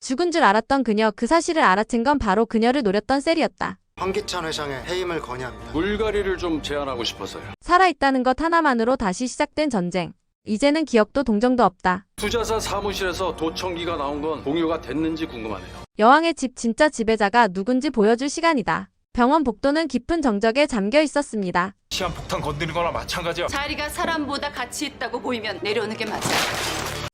죽은 줄 알았던 그녀, 그 사실을 알아챈 건 바로 그녀를 노렸던 셀이었다. 황기찬 회장의 해임을 건의합니다. 물갈이를 좀 제안하고 싶어서요. 살아있다는 것 하나만으로 다시 시작된 전쟁. 이제는 기억도 동정도 없다. 투자사 사무실에서 도청기가 나온 건 공유가 됐는지 궁금하네요. 여왕의 집 진짜 지배자가 누군지 보여줄 시간이다. 병원 복도는 깊은 정적에 잠겨 있었습니다. 시한폭탄 건드린 거나 마찬가지야. 자리가 사람보다 가치 있다고 보이면 내려오는 게 맞아.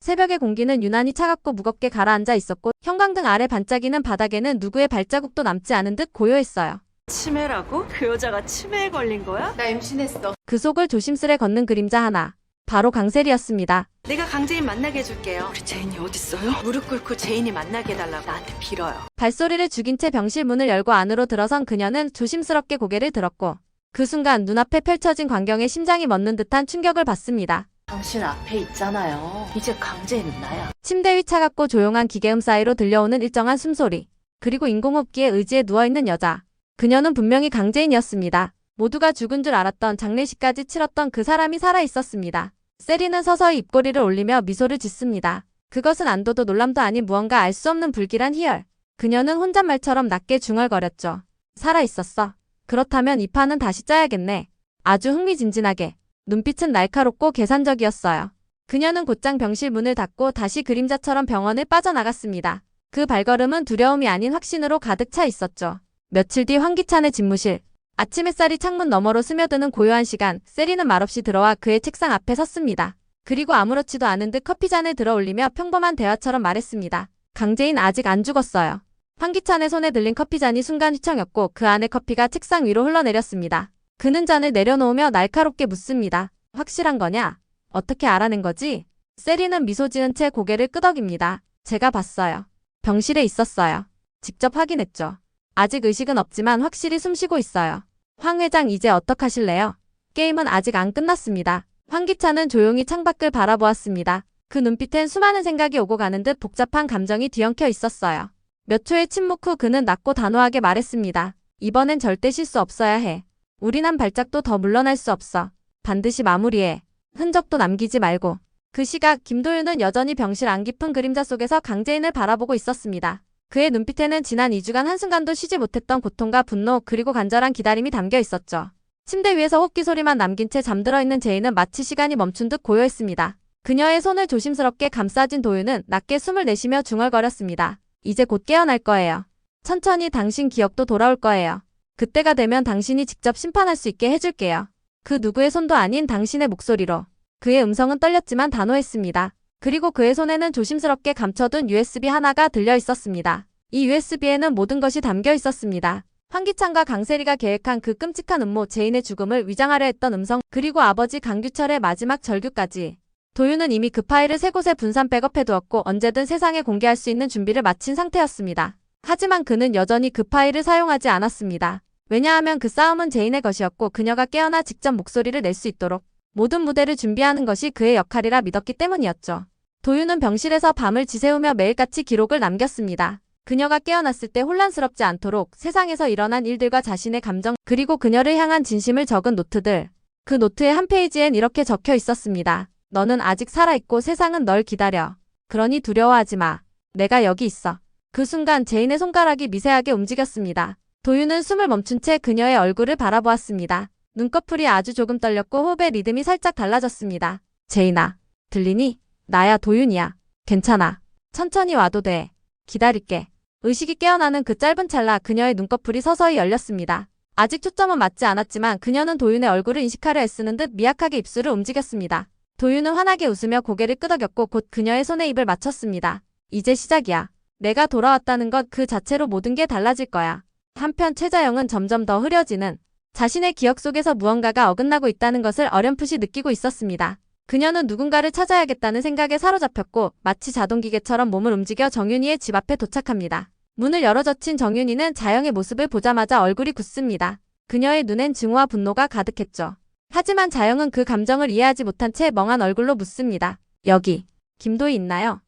새벽의 공기는 유난히 차갑고 무겁게 가라앉아 있었고 형광등 아래 반짝이는 바닥에는 누구의 발자국도 남지 않은 듯 고요했어요. 치매라고? 그 여자가 치매에 걸린 거야? 나 임신했어. 그 속을 조심스레 걷는 그림자 하나. 바로 강셀이었습니다. 내가 강재인 만나게 해줄게요. 우리 제인이 어딨어요? 무릎 꿇고 제인이 만나게 해달라고 나한테 빌어요. 발소리를 죽인 채 병실 문을 열고 안으로 들어선 그녀는 조심스럽게 고개를 들었고 그 순간 눈앞에 펼쳐진 광경에 심장이 멎는 듯한 충격을 받습니다. 당신 앞에 있잖아요. 이제 강재인은 나야. 침대 위 차갑고 조용한 기계음 사이로 들려오는 일정한 숨소리. 그리고 인공호흡기에 의지해 누워있는 여자. 그녀는 분명히 강재인이었습니다. 모두가 죽은 줄 알았던 장례식까지 치렀던 그 사람이 살아있었습니다. 세리는 서서히 입꼬리를 올리며 미소를 짓습니다. 그것은 안도도 놀람도 아닌 무언가 알 수 없는 불길한 희열. 그녀는 혼잣말처럼 낮게 중얼거렸죠. 살아있었어. 그렇다면 이 판은 다시 짜야겠네. 아주 흥미진진하게. 눈빛은 날카롭고 계산적이었어요. 그녀는 곧장 병실 문을 닫고 다시 그림자처럼 병원을 빠져나갔습니다. 그 발걸음은 두려움이 아닌 확신으로 가득 차 있었죠. 며칠 뒤 황기찬의 집무실. 아침 햇살이 창문 너머로 스며드는 고요한 시간, 세리는 말없이 들어와 그의 책상 앞에 섰습니다. 그리고 아무렇지도 않은 듯 커피잔을 들어 올리며 평범한 대화처럼 말했습니다. 강재인 아직 안 죽었어요. 황기찬의 손에 들린 커피잔이 순간 휘청였고 그 안의 커피가 책상 위로 흘러내렸습니다. 그는 잔을 내려놓으며 날카롭게 묻습니다. 확실한 거냐? 어떻게 알아낸 거지? 세리는 미소 지은 채 고개를 끄덕입니다. 제가 봤어요. 병실에 있었어요. 직접 확인했죠. 아직 의식은 없지만 확실히 숨쉬고 있어요. 황 회장 이제 어떡하실래요? 게임은 아직 안 끝났습니다. 황기찬은 조용히 창밖을 바라보았습니다. 그 눈빛엔 수많은 생각이 오고 가는 듯 복잡한 감정이 뒤엉켜 있었어요. 몇 초의 침묵 후 그는 낮고 단호하게 말했습니다. 이번엔 절대 실수 없어야 해. 우린 한 발짝도 더 물러날 수 없어. 반드시 마무리해. 흔적도 남기지 말고. 그 시각 김도윤은 여전히 병실 안 깊은 그림자 속에서 강재인을 바라보고 있었습니다. 그의 눈빛에는 지난 2주간 한순간도 쉬지 못했던 고통과 분노 그리고 간절한 기다림이 담겨 있었죠. 침대 위에서 호흡기 소리만 남긴 채 잠들어 있는 제인은 마치 시간이 멈춘 듯 고요했습니다. 그녀의 손을 조심스럽게 감싸진 도윤은 낮게 숨을 내쉬며 중얼거렸습니다. 이제 곧 깨어날 거예요. 천천히 당신 기억도 돌아올 거예요. 그때가 되면 당신이 직접 심판할 수 있게 해줄게요. 그 누구의 손도 아닌 당신의 목소리로. 그의 음성은 떨렸지만 단호했습니다. 그리고 그의 손에는 조심스럽게 감춰둔 USB 하나가 들려 있었습니다. 이 USB에는 모든 것이 담겨 있었습니다. 황기찬과 강세리가 계획한 그 끔찍한 음모, 제인의 죽음을 위장하려 했던 음성, 그리고 아버지 강규철의 마지막 절규까지. 도윤은 이미 그 파일을 세 곳에 분산 백업해두었고 언제든 세상에 공개할 수 있는 준비를 마친 상태였습니다. 하지만 그는 여전히 그 파일을 사용하지 않았습니다. 왜냐하면 그 싸움은 제인의 것이었고 그녀가 깨어나 직접 목소리를 낼 수 있도록 모든 무대를 준비하는 것이 그의 역할이라 믿었기 때문이었죠. 도윤은 병실에서 밤을 지새우며 매일같이 기록을 남겼습니다. 그녀가 깨어났을 때 혼란스럽지 않도록 세상에서 일어난 일들과 자신의 감정 그리고 그녀를 향한 진심을 적은 노트들. 그 노트의 한 페이지엔 이렇게 적혀 있었습니다. 너는 아직 살아있고 세상은 널 기다려. 그러니 두려워하지 마. 내가 여기 있어. 그 순간 제인의 손가락이 미세하게 움직였습니다. 도윤은 숨을 멈춘 채 그녀의 얼굴을 바라보았습니다. 눈꺼풀이 아주 조금 떨렸고 호흡의 리듬이 살짝 달라졌습니다. 제인아, 들리니? 나야 도윤이야. 괜찮아. 천천히 와도 돼. 기다릴게. 의식이 깨어나는 그 짧은 찰나 그녀의 눈꺼풀이 서서히 열렸습니다. 아직 초점은 맞지 않았지만 그녀는 도윤의 얼굴을 인식하려 애쓰는 듯 미약하게 입술을 움직였습니다. 도윤은 환하게 웃으며 고개를 끄덕였고 곧 그녀의 손에 입을 맞췄습니다. 이제 시작이야. 내가 돌아왔다는 것 그 자체로 모든 게 달라질 거야. 한편 최자영은 점점 더 흐려지는 자신의 기억 속에서 무언가가 어긋나고 있다는 것을 어렴풋이 느끼고 있었습니다. 그녀는 누군가를 찾아야겠다는 생각에 사로잡혔고 마치 자동기계처럼 몸을 움직여 정윤이의 집 앞에 도착합니다. 문을 열어 젖힌 정윤이는 자영의 모습을 보자마자 얼굴이 굳습니다. 그녀의 눈엔 증오와 분노가 가득했죠. 하지만 자영은 그 감정을 이해하지 못한 채 멍한 얼굴로 묻습니다. 여기 김도희 있나요?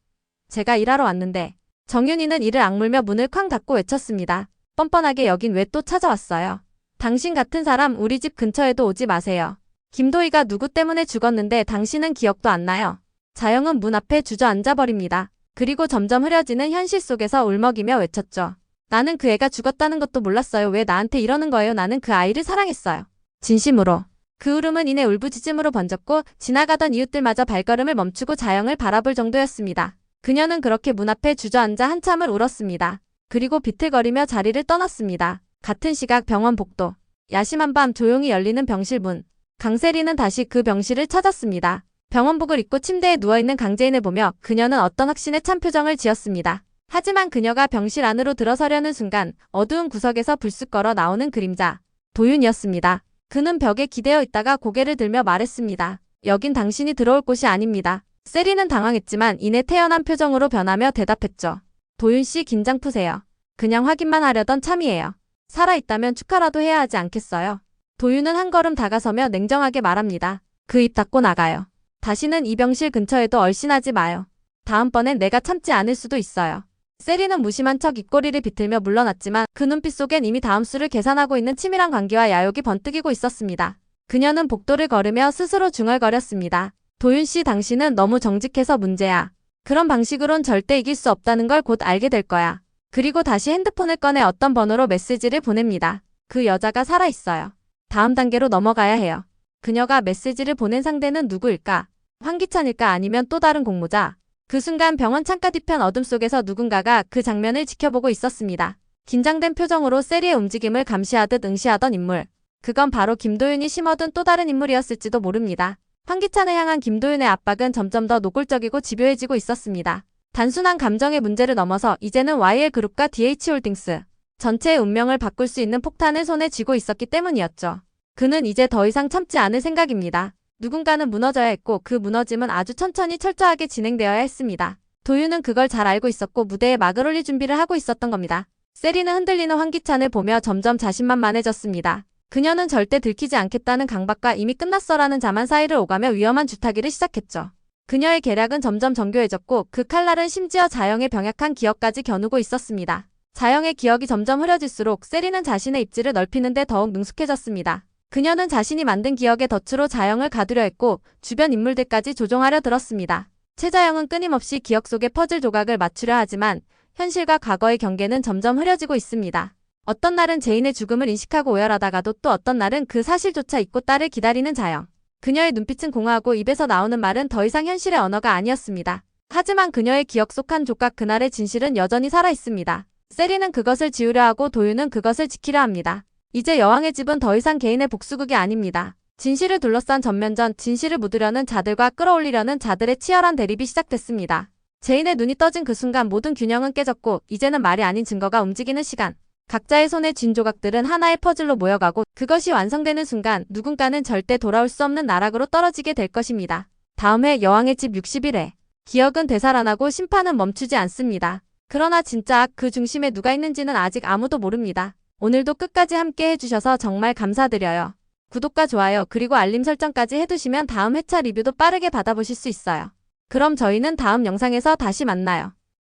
제가 일하러 왔는데. 정윤이는 이를 악물며 문을 쾅 닫고 외쳤습니다. 뻔뻔하게 여긴 왜 또 찾아왔어요? 당신 같은 사람 우리 집 근처에도 오지 마세요. 김도희가 누구 때문에 죽었는데 당신은 기억도 안 나요. 자영은 문 앞에 주저앉아 버립니다. 그리고 점점 흐려지는 현실 속에서 울먹이며 외쳤죠. 나는 그 애가 죽었다는 것도 몰랐어요. 왜 나한테 이러는 거예요? 나는 그 아이를 사랑했어요. 진심으로. 그 울음은 이내 울부짖음으로 번졌고 지나가던 이웃들마저 발걸음을 멈추고 자영을 바라볼 정도였습니다. 그녀는 그렇게 문 앞에 주저앉아 한참을 울었습니다. 그리고 비틀거리며 자리를 떠났습니다. 같은 시각 병원 복도. 야심한 밤 조용히 열리는 병실 문. 강세리는 다시 그 병실을 찾았습니다. 병원복을 입고 침대에 누워있는 강재인을 보며 그녀는 어떤 확신에 찬 표정을 지었습니다. 하지만 그녀가 병실 안으로 들어서려는 순간 어두운 구석에서 불쑥 걸어 나오는 그림자. 도윤이었습니다. 그는 벽에 기대어 있다가 고개를 들며 말했습니다. 여긴 당신이 들어올 곳이 아닙니다. 세리는 당황했지만 이내 태연한 표정으로 변하며 대답했죠. 도윤씨 긴장 푸세요. 그냥 확인만 하려던 참이에요. 살아있다면 축하라도 해야 하지 않겠어요? 도윤은 한 걸음 다가서며 냉정하게 말합니다. 그 입 닫고 나가요. 다시는 이 병실 근처에도 얼씬하지 마요. 다음번엔 내가 참지 않을 수도 있어요. 세리는 무심한 척 입꼬리를 비틀며 물러났지만 그 눈빛 속엔 이미 다음 수를 계산하고 있는 치밀한 관계와 야욕이 번뜩이고 있었습니다. 그녀는 복도를 걸으며 스스로 중얼거렸습니다. 도윤씨, 당신은 너무 정직해서 문제야. 그런 방식으론 절대 이길 수 없다는 걸 곧 알게 될 거야. 그리고 다시 핸드폰을 꺼내 어떤 번호로 메시지를 보냅니다. 그 여자가 살아있어요. 다음 단계로 넘어가야 해요. 그녀가 메시지를 보낸 상대는 누구일까? 황기찬일까? 아니면 또 다른 공모자? 그 순간 병원 창가 뒤편 어둠 속에서 누군가가 그 장면을 지켜보고 있었습니다. 긴장된 표정으로 세리의 움직임을 감시하듯 응시하던 인물. 그건 바로 김도윤이 심어둔 또 다른 인물이었을지도 모릅니다. 황기찬을 향한 김도윤의 압박은 점점 더 노골적이고 집요해지고 있었습니다. 단순한 감정의 문제를 넘어서 이제는 YL그룹과 DH홀딩스 전체의 운명을 바꿀 수 있는 폭탄을 손에 쥐고 있었기 때문이었죠. 그는 이제 더 이상 참지 않을 생각입니다. 누군가는 무너져야 했고 그 무너짐은 아주 천천히 철저하게 진행되어야 했습니다. 도윤은 그걸 잘 알고 있었고 무대에 막을 올릴 준비를 하고 있었던 겁니다. 세리는 흔들리는 황기찬을 보며 점점 자신만만해졌습니다. 그녀는 절대 들키지 않겠다는 강박과 이미 끝났어라는 자만 사이를 오가며 위험한 줄타기를 시작했죠. 그녀의 계략은 점점 정교해졌고 그 칼날은 심지어 자영의 병약한 기억까지 겨누고 있었습니다. 자영의 기억이 점점 흐려질수록 세리는 자신의 입지를 넓히는데 더욱 능숙해졌습니다. 그녀는 자신이 만든 기억의 덫으로 자영을 가두려 했고 주변 인물들까지 조종하려 들었습니다. 최자영은 끊임없이 기억 속의 퍼즐 조각을 맞추려 하지만 현실과 과거의 경계는 점점 흐려지고 있습니다. 어떤 날은 제인의 죽음을 인식하고 오열하다가도 또 어떤 날은 그 사실조차 잊고 딸을 기다리는 자영. 그녀의 눈빛은 공허하고 입에서 나오는 말은 더 이상 현실의 언어가 아니었습니다. 하지만 그녀의 기억 속 한 조각 그날의 진실은 여전히 살아있습니다. 세리는 그것을 지우려 하고 도윤은 그것을 지키려 합니다. 이제 여왕의 집은 더 이상 개인의 복수극이 아닙니다. 진실을 둘러싼 전면전, 진실을 묻으려는 자들과 끌어올리려는 자들의 치열한 대립이 시작됐습니다. 제인의 눈이 떠진 그 순간 모든 균형은 깨졌고 이제는 말이 아닌 증거가 움직이는 시간. 각자의 손에 쥔 조각들은 하나의 퍼즐로 모여가고 그것이 완성되는 순간 누군가는 절대 돌아올 수 없는 나락으로 떨어지게 될 것입니다. 다음 회 여왕의 집 61회. 기억은 되살아나고 심판은 멈추지 않습니다. 그러나 진짜 그 중심에 누가 있는지는 아직 아무도 모릅니다. 오늘도 끝까지 함께 해주셔서 정말 감사드려요. 구독과 좋아요 그리고 알림 설정까지 해두시면 다음 회차 리뷰도 빠르게 받아보실 수 있어요. 그럼 저희는 다음 영상에서 다시 만나요.